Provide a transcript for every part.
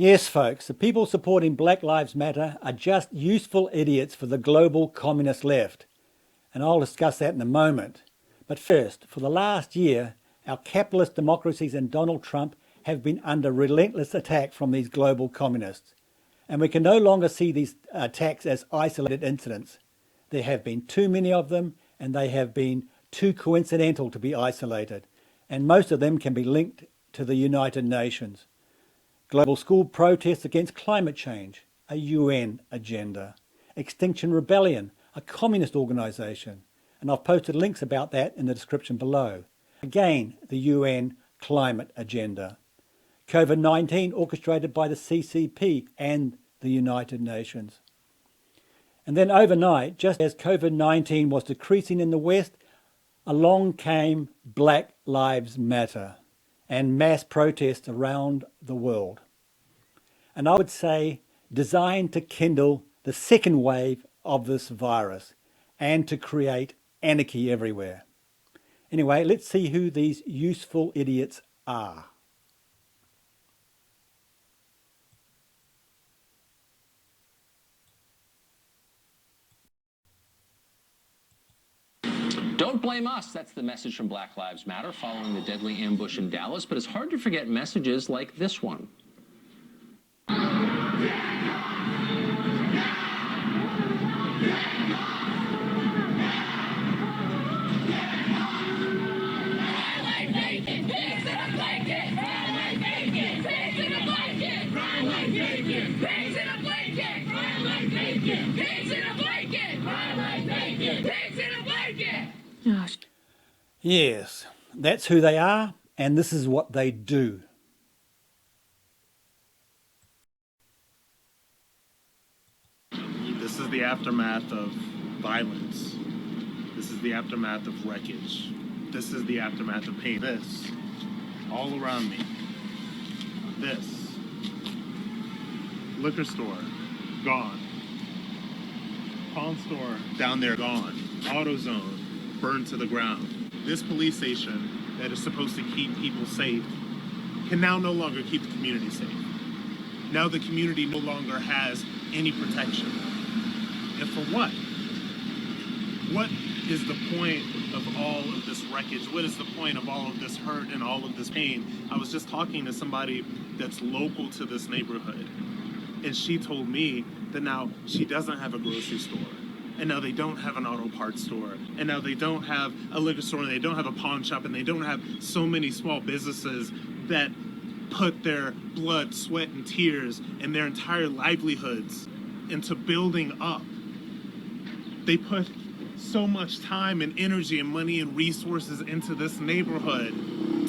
Yes, folks, the people supporting Black Lives Matter are just useful idiots for the global communist left. And I'll discuss that in a moment. But first, for the last year, our capitalist democracies and Donald Trump have been under relentless attack from these global communists. And we can no longer see these attacks as isolated incidents. There have been too many of them, and they have been too coincidental to be isolated. And most of them can be linked to the United Nations. Global school protests against climate change, a UN agenda. Extinction Rebellion, a communist organisation. And I've posted links about that in the description below. Again, the UN climate agenda. COVID-19 orchestrated by the CCP and the United Nations. And then overnight, just as COVID-19 was decreasing in the West, along came Black Lives Matter and mass protests around the world. And I would say designed to kindle the second wave of this virus and to create anarchy everywhere. Anyway, let's see who these useful idiots are. Don't blame us. That's the message from Black Lives Matter following the deadly ambush in Dallas. But it's hard to forget messages like this one. Yes, that's who they are, and this is what they do. This is the aftermath of violence. This is the aftermath of wreckage. This is the aftermath of pain. This, all around me. This. Liquor store, gone. Pawn store, down there, gone. AutoZone, burned to the ground. This police station that is supposed to keep people safe can now no longer keep the community safe. Now the community no longer has any protection. And for what? What is the point of all of this wreckage? What is the point of all of this hurt and all of this pain? I was just talking to somebody that's local to this neighborhood, and she told me that now she doesn't have a grocery store, and now they don't have an auto parts store, and now they don't have a liquor store, and they don't have a pawn shop, and they don't have so many small businesses that put their blood, sweat, and tears and their entire livelihoods into building up. They put so much time and energy and money and resources into this neighborhood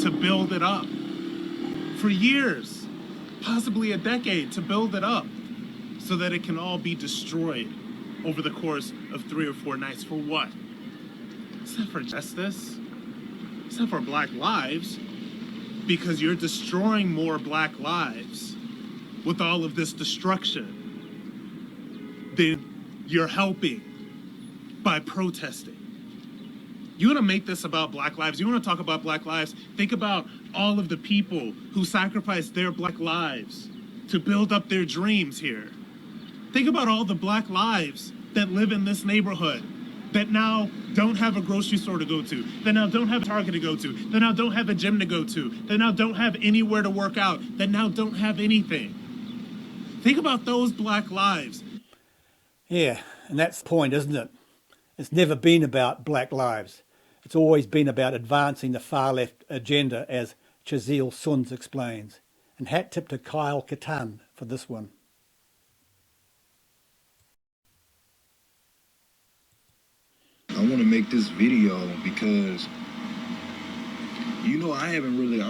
to build it up for years, possibly a decade, to build it up so that it can all be destroyed over the course of 3 or 4 nights. For what? It's not for justice. It's not for Black lives, because you're destroying more Black lives with all of this destruction than you're helping by protesting. You want to make this about Black lives? You want to talk about Black lives? Think about all of the people who sacrificed their Black lives to build up their dreams here. Think about all the Black lives that live in this neighborhood that now don't have a grocery store to go to, that now don't have a Target to go to, that now don't have a gym to go to, that now don't have anywhere to work out, that now don't have anything. Think about those Black lives. Yeah, and that's the point, isn't it? It's never been about Black lives. It's always been about advancing the far left agenda, as Chazil Suns explains. And hat tip to Kyle Katan for this one. I want to make this video because, I've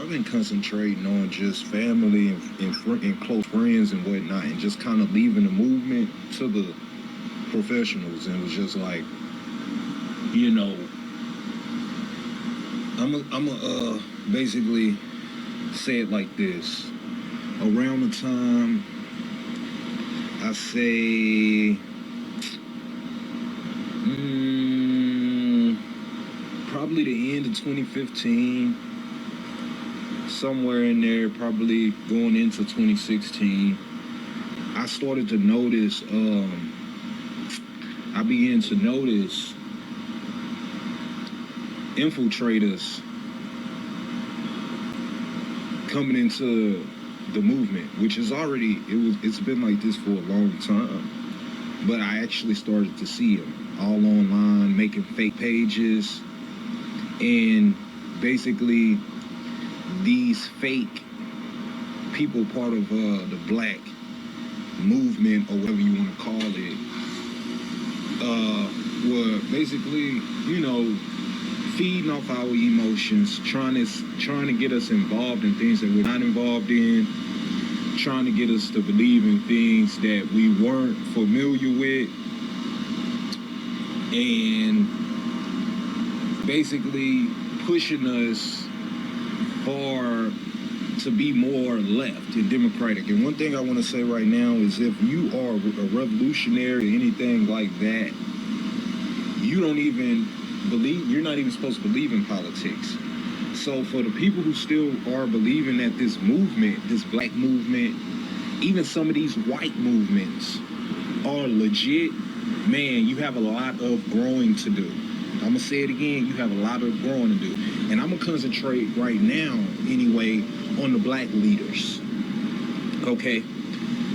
been concentrating on just family and close friends and whatnot, and just kind of leaving the movement to the professionals. And it was just like, I'm basically say it like this. Around the time, I say, probably the end of 2015 somewhere in there, probably going into 2016, I started to notice, I began to notice infiltrators coming into the movement, which is already, it's been like this for a long time. But I actually started to see them all online, making fake pages, and basically these fake people, part of the black movement or whatever you want to call it, were basically, you know, feeding off our emotions, trying to get us involved in things that we're not involved in, trying to get us to believe in things that we weren't familiar with, and basically pushing us for to be more left and democratic. And one thing I want to say right now is, if you are a revolutionary or anything like that, you don't even believe, you're not even supposed to believe in politics. So for the people who still are believing that this movement, this black movement, even some of these white movements are legit, man, you have a lot of growing to do. I'm gonna say it again, you have a lot of growing to do. And I'm gonna concentrate right now, anyway, on the black leaders. Okay?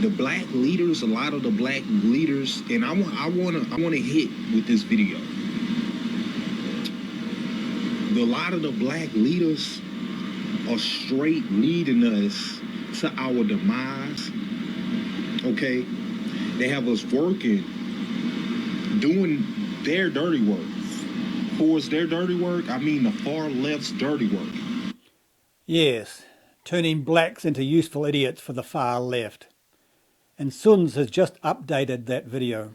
The black leaders, a lot of the black leaders, and I wanna hit with this video. A lot of the black leaders are straight leading us to our demise. Okay? They have us working, doing their dirty work. For us, their dirty work, I mean the far left's dirty work. Yes, turning blacks into useful idiots for the far left. And Suns has just updated that video.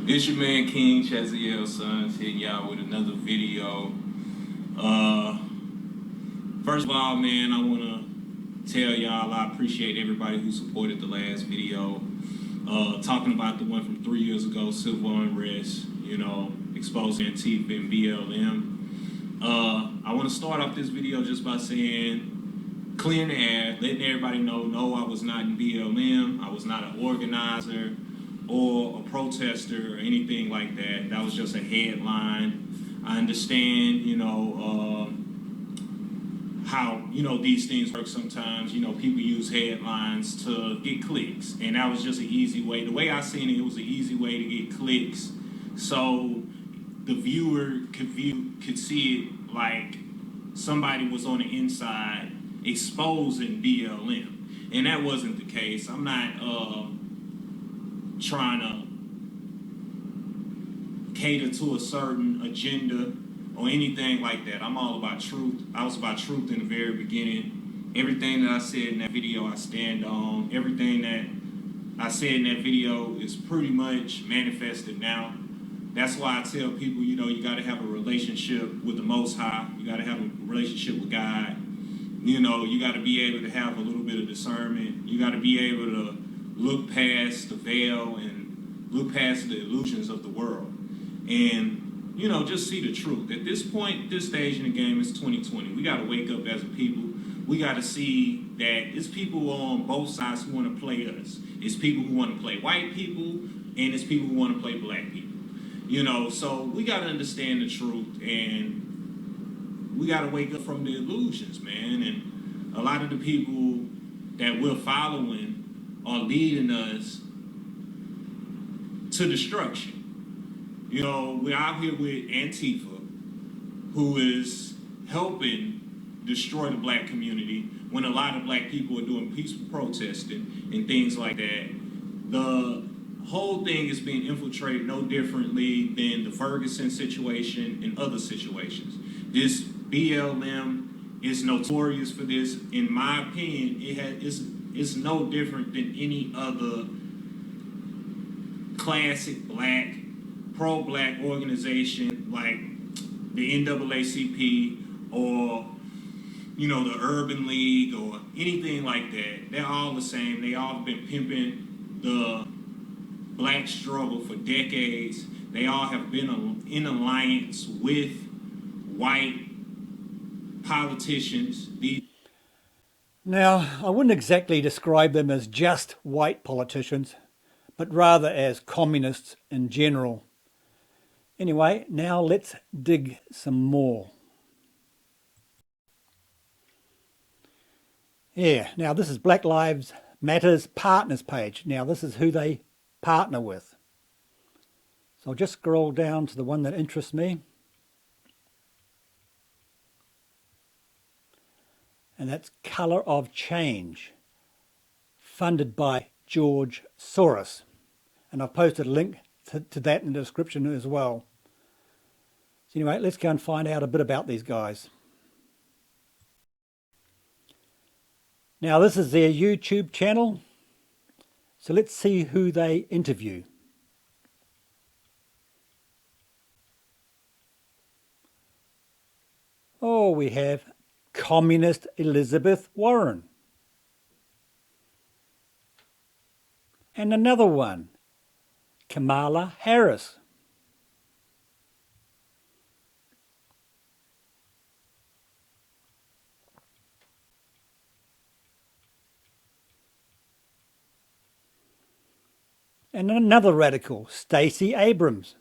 It's your man King Chaziel Sons hitting y'all with another video. First of all, man, I want to tell y'all I appreciate everybody who supported the last video. Talking about the one from 3 years ago, civil unrest, you know, exposing Antifa and BLM. I want to start off this video just by saying, clearing the air, letting everybody know, no, I was not in BLM. I was not an organizer or a protester or anything like that. That was just a headline. I understand, you know, how, you know, these things work sometimes. You know, people use headlines to get clicks, and that was just an easy way. The way I seen it, it was an easy way to get clicks, so the viewer could see it like somebody was on the inside exposing BLM, and that wasn't the case. I'm not trying to cater to a certain agenda or anything like that. I'm all about truth. I was about truth in the very beginning. Everything that I said in that video, I stand on. Everything that I said in that video is pretty much manifested now. That's why I tell people, you know, you got to have a relationship with the Most High. You got to have a relationship with God. You know, you got to be able to have a little bit of discernment. You got to be able to look past the veil and look past the illusions of the world. And, you know, just see the truth. At this point, this stage in the game, it's 2020. We got to wake up as a people. We got to see that it's people on both sides who want to play us. It's people who want to play white people, and it's people who want to play black people. You know, so we got to understand the truth, and we got to wake up from the illusions, man. And a lot of the people that we're following are leading us to destruction. You know, we're out here with Antifa, who is helping destroy the black community when a lot of black people are doing peaceful protesting and things like that. The whole thing is being infiltrated no differently than the Ferguson situation and other situations. This BLM is notorious for this. In my opinion, it's no different than any other classic black, pro-black organization like the NAACP or, you know, the Urban League or anything like that. They're all the same. They all have been pimping the black struggle for decades. They all have been in alliance with white politicians. Now, I wouldn't exactly describe them as just white politicians, but rather as communists in general. Anyway, now let's dig some more. Yeah, now this is Black Lives Matter's partners page. Now this is who they partner with. So I'll just scroll down to the one that interests me. And that's Colour of Change, funded by George Soros. And I've posted a link to that in the description as well. So anyway, let's go and find out a bit about these guys. Now this is their YouTube channel. So let's see who they interview. Oh, we have Communist Elizabeth Warren. And another one, Kamala Harris. And another radical, Stacey Abrams.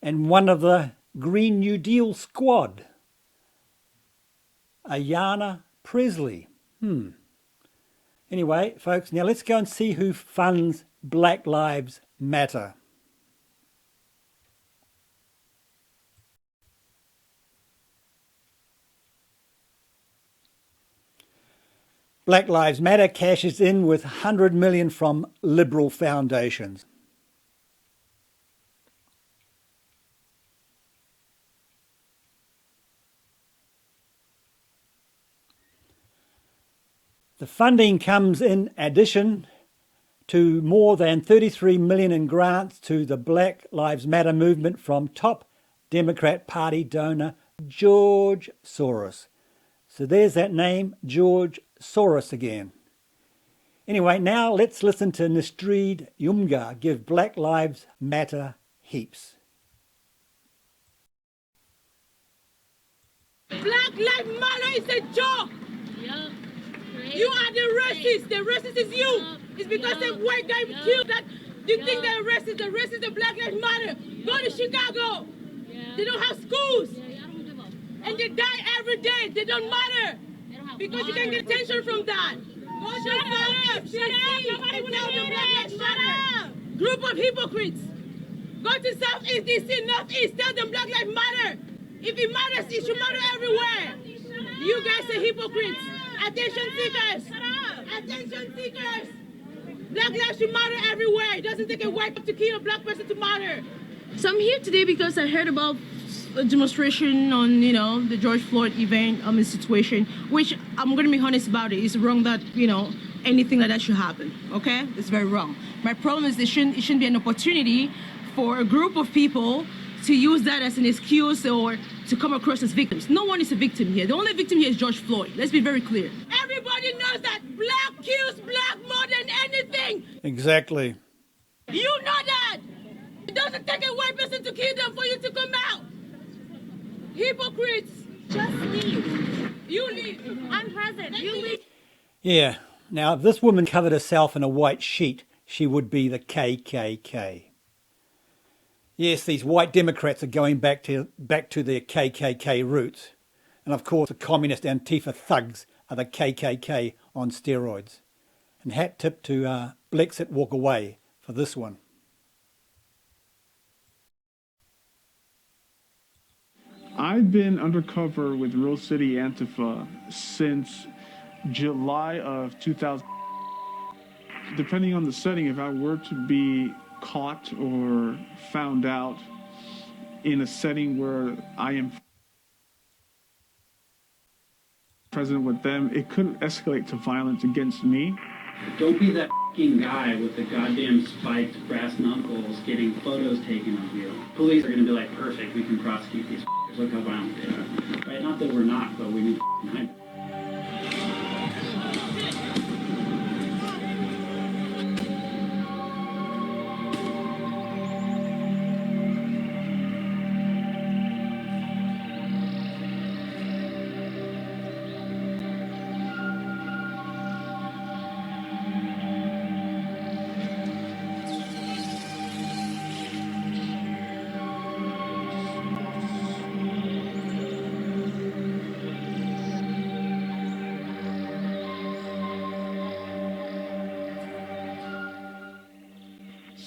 And one of the Green New Deal squad, Ayanna Presley. Anyway, folks, now let's go and see who funds Black Lives Matter. Black Lives Matter cashes in with 100 million from liberal foundations. The funding comes in addition to more than 33 million in grants to the Black Lives Matter movement from top Democrat Party donor George Soros. So there's that name, George Soros again. Anyway, now let's listen to Nistreed Yumga give Black Lives Matter heaps. Black Lives Matter is a joke. Yep. You are the racist. The racist is you. It's because the white guy killed that. You think they're racist. The racist is Black Lives Matter. Go to Chicago. They don't have schools. I don't give up. And they die every day. They don't matter. They don't have Because you water. can get attention from that. Go to Shut up. Shut up. Nobody and wanna tell the hear Black it. Lives Shut Matter. up. Group of hypocrites. Go to Southeast DC, Northeast. Tell them Black Lives Matter. If it matters, it should matter everywhere. You guys are hypocrites. Attention seekers. Attention seekers. Black lives should matter everywhere. It doesn't take a white to kill a black person to matter. So I'm here today because I heard about a demonstration on, the George Floyd event, situation, which I'm going to be honest about it. It's wrong that, anything like that should happen, okay? It's very wrong. My problem is it shouldn't be an opportunity for a group of people to use that as an excuse or to come across as victims. No one is a victim here. The only victim here is George Floyd. Let's be very clear. Everybody knows that black kills black more than anything. Exactly. You know that. It doesn't take a white person to kill them for you to come out. Hypocrites. Just leave. You leave. I'm present. You leave. Yeah. Now, if this woman covered herself in a white sheet, she would be the KKK. Yes, these white Democrats are going back to their KKK roots. And of course, the communist Antifa thugs are the KKK on steroids. And hat tip to Blexit Walk Away for this one. I've been undercover with Real City Antifa since July of 2000. Depending on the setting, if I were to be caught or found out in a setting where I am present with them, it could escalate to violence against me. Don't be that f***ing guy with the goddamn spiked brass knuckles getting photos taken of you. Police are gonna be like, perfect, we can prosecute these f***ers. Look how violent they are. Right? Not that we're not, but we need to hide.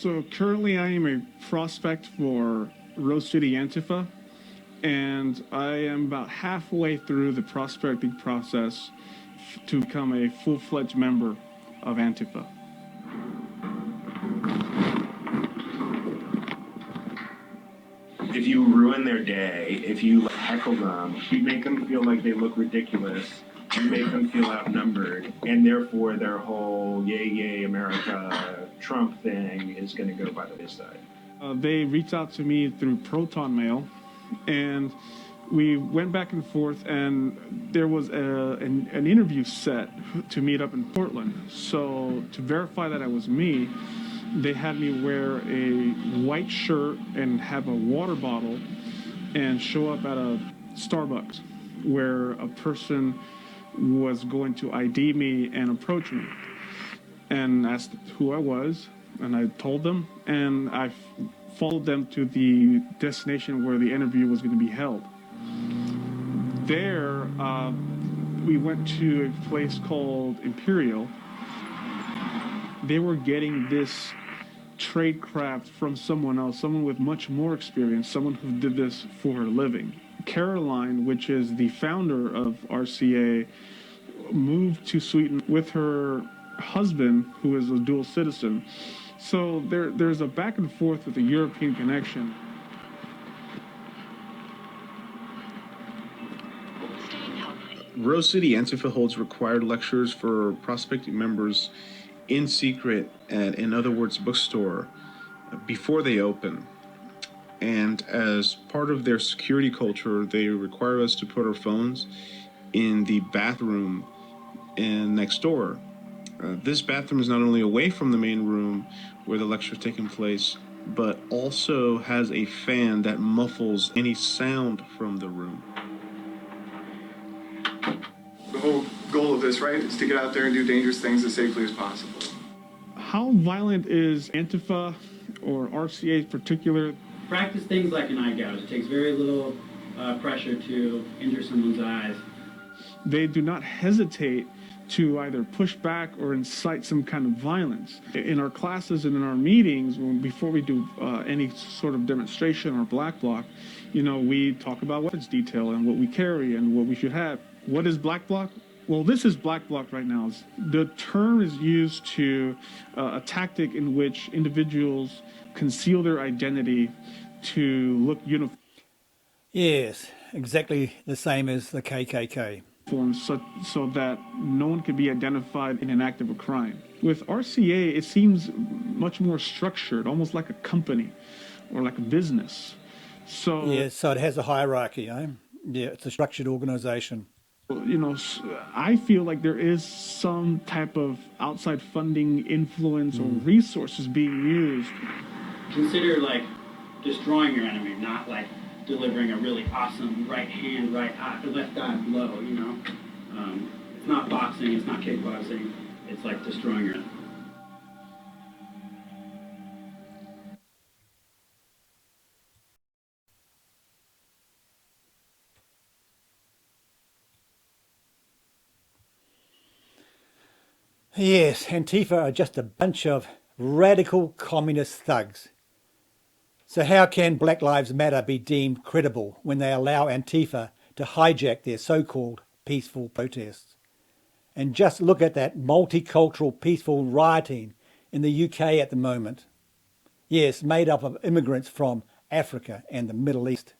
So currently I am a prospect for Rose City Antifa, and I am about halfway through the prospecting process to become a full-fledged member of Antifa. If you ruin their day, if you heckle them, you make them feel like they look ridiculous, you make them feel outnumbered, and therefore their whole yay, yay, America, Trump thing is going to go by the wayside. They reached out to me through Proton Mail, and we went back and forth, and there was an interview set to meet up in Portland. So to verify that it was me, they had me wear a white shirt and have a water bottle and show up at a Starbucks where a person was going to ID me and approach me and asked who I was, and I told them, and I followed them to the destination where the interview was going to be held. There, we went to a place called Imperial. They were getting this trade craft from someone else, someone with much more experience, someone who did this for her living. Caroline, which is the founder of RCA, moved to Sweden with her husband, who is a dual citizen. So there's a back and forth with a European connection. Rose City Antifa holds required lectures for prospecting members in secret at, in other words, bookstore before they open. And as part of their security culture, they require us to put our phones in the bathroom and next door. This bathroom is not only away from the main room where the lecture is taking place, but also has a fan that muffles any sound from the room. The whole goal of this, right, is to get out there and do dangerous things as safely as possible. How violent is Antifa or RCA in particular? Practice things like an eye gouge. It takes very little pressure to injure someone's eyes. They do not hesitate to either push back or incite some kind of violence. In our classes and in our meetings, before we do any sort of demonstration or black bloc, we talk about weapons detail and what we carry and what we should have. What is black bloc? Well, this is black bloc right now. The term is used to a tactic in which individuals conceal their identity to look uniform. Yes, exactly the same as the KKK. So that no one can be identified in an act of a crime. With RCA, it seems much more structured, almost like a company or like a business. So yeah, so it has a hierarchy, eh? Yeah, it's a structured organization. I feel like there is some type of outside funding, influence, or resources being used. Consider like destroying your enemy, not like delivering a really awesome right hand, right eye, left eye blow, It's not boxing, it's not kickboxing, it's like destroying your enemy. Yes, Antifa are just a bunch of radical communist thugs. So how can Black Lives Matter be deemed credible when they allow Antifa to hijack their so-called peaceful protests? And just look at that multicultural peaceful rioting in the UK at the moment. Yes, made up of immigrants from Africa and the Middle East.